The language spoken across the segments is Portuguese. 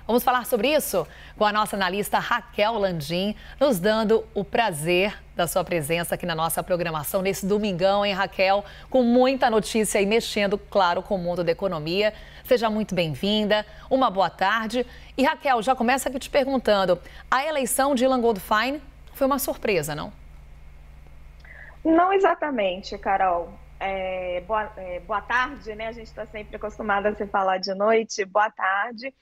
Vamos falar sobre isso com a nossa analista Raquel Landim, nos dando o prazer da sua presença aqui na nossa programação nesse domingão, hein, Raquel? Com muita notícia e mexendo, claro, com o mundo da economia. Seja muito bem-vinda, uma boa tarde. E Raquel, já começa aqui te perguntando, a eleição de Ilan Goldfein foi uma surpresa, não? Não exatamente, Carol. Boa tarde, né? A gente está sempre acostumada a se falar de noite. Boa tarde.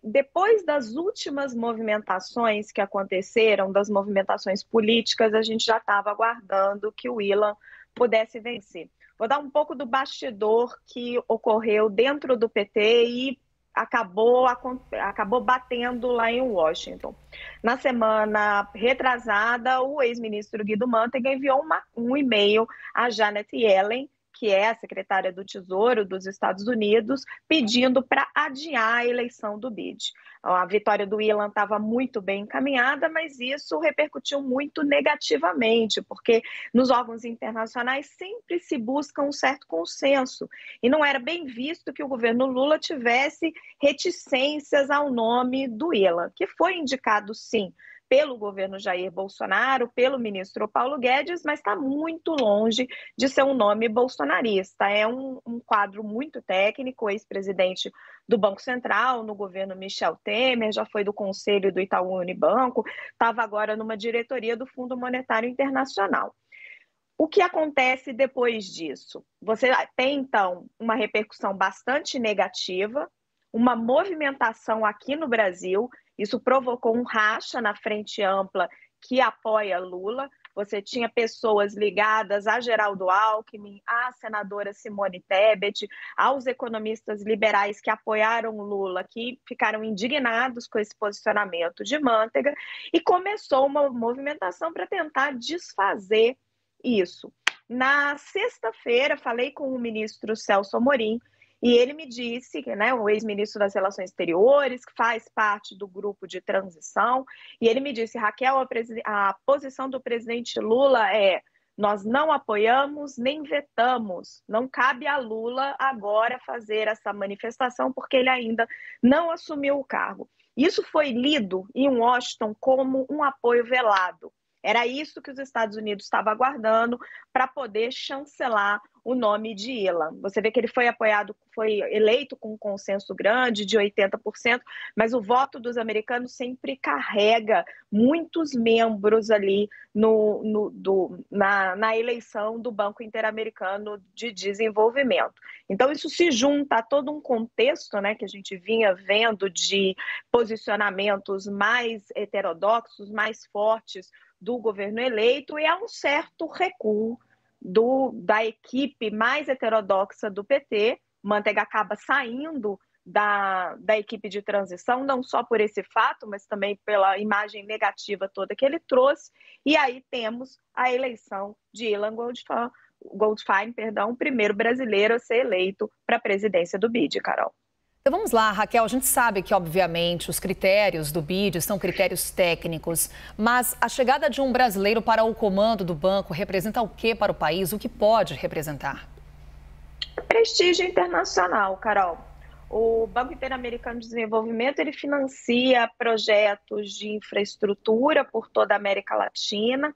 Depois das últimas movimentações que aconteceram, das movimentações políticas, a gente já estava aguardando que o Ilan pudesse vencer. Vou dar um pouco do bastidor que ocorreu dentro do PT e acabou batendo lá em Washington. Na semana retrasada, o ex-ministro Guido Mantega enviou um e-mail a Janet Yellen, que é a secretária do Tesouro dos Estados Unidos, pedindo para adiar a eleição do BID. A vitória do Ilan estava muito bem encaminhada, mas isso repercutiu muito negativamente, porque nos órgãos internacionais sempre se busca um certo consenso, e não era bem visto que o governo Lula tivesse reticências ao nome do Ilan, que foi indicado, sim, pelo governo Jair Bolsonaro, pelo ministro Paulo Guedes, mas está muito longe de ser um nome bolsonarista. É um quadro muito técnico, ex-presidente do Banco Central, no governo Michel Temer, já foi do Conselho do Itaú Unibanco, estava agora numa diretoria do Fundo Monetário Internacional. O que acontece depois disso? Você tem, então, uma repercussão bastante negativa, uma movimentação aqui no Brasil. Isso provocou um racha na frente ampla que apoia Lula. Você tinha pessoas ligadas a Geraldo Alckmin, à senadora Simone Tebet, aos economistas liberais que apoiaram Lula, que ficaram indignados com esse posicionamento de Mantega, e começou uma movimentação para tentar desfazer isso. Na sexta-feira, falei com o ministro Celso Amorim, e ele me disse, né, o ex-ministro das Relações Exteriores, que faz parte do grupo de transição, e ele me disse, Raquel, a posição do presidente Lula é: nós não apoiamos nem vetamos, não cabe a Lula agora fazer essa manifestação, porque ele ainda não assumiu o cargo. Isso foi lido em Washington como um apoio velado. Era isso que os Estados Unidos estavam aguardando para poder chancelar o nome de Ilan. Você vê que ele foi eleito com um consenso grande de 80%, mas o voto dos americanos sempre carrega muitos membros ali na eleição do Banco Interamericano de Desenvolvimento. Então, isso se junta a todo um contexto, né, que a gente vinha vendo de posicionamentos mais heterodoxos, mais fortes do governo eleito, e há um certo recuo da equipe mais heterodoxa do PT. Mantega acaba saindo da equipe de transição, não só por esse fato, mas também pela imagem negativa toda que ele trouxe. E aí temos a eleição de Ilan Goldfein, o primeiro brasileiro a ser eleito para a presidência do BID, Carol. Então vamos lá, Raquel, a gente sabe que, obviamente, os critérios do BID são critérios técnicos, mas a chegada de um brasileiro para o comando do banco representa o que para o país? O que pode representar? Prestígio internacional, Carol. O Banco Interamericano de Desenvolvimento, ele financia projetos de infraestrutura por toda a América Latina.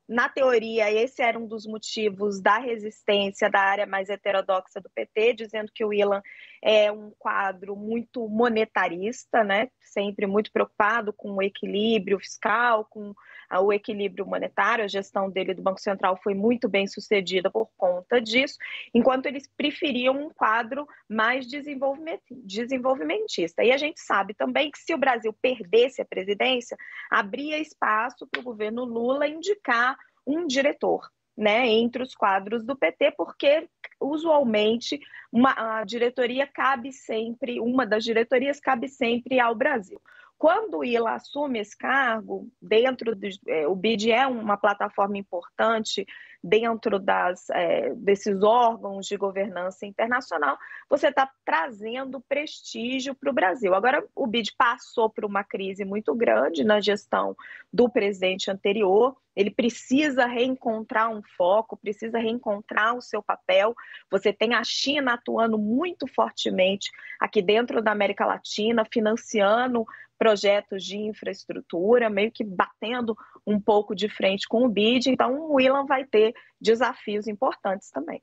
Na teoria, esse era um dos motivos da resistência da área mais heterodoxa do PT, dizendo que o Ilan é um quadro muito monetarista, né? Sempre muito preocupado com o equilíbrio fiscal, com o equilíbrio monetário. A gestão dele do Banco Central foi muito bem sucedida por conta disso, enquanto eles preferiam um quadro mais desenvolvimentista. E a gente sabe também que se o Brasil perdesse a presidência, abria espaço para o governo Lula indicar um diretor, né, entre os quadros do PT, porque usualmente uma das diretorias cabe sempre ao Brasil. Quando o Ilan assume esse cargo, o BID é uma plataforma importante dentro desses órgãos de governança internacional, você está trazendo prestígio para o Brasil. Agora, o BID passou por uma crise muito grande na gestão do presidente anterior. ele precisa reencontrar um foco, precisa reencontrar o seu papel. Você tem a China atuando muito fortemente aqui dentro da América Latina, financiando projetos de infraestrutura, meio que batendo um pouco de frente com o BID. Então, o William vai ter desafios importantes também.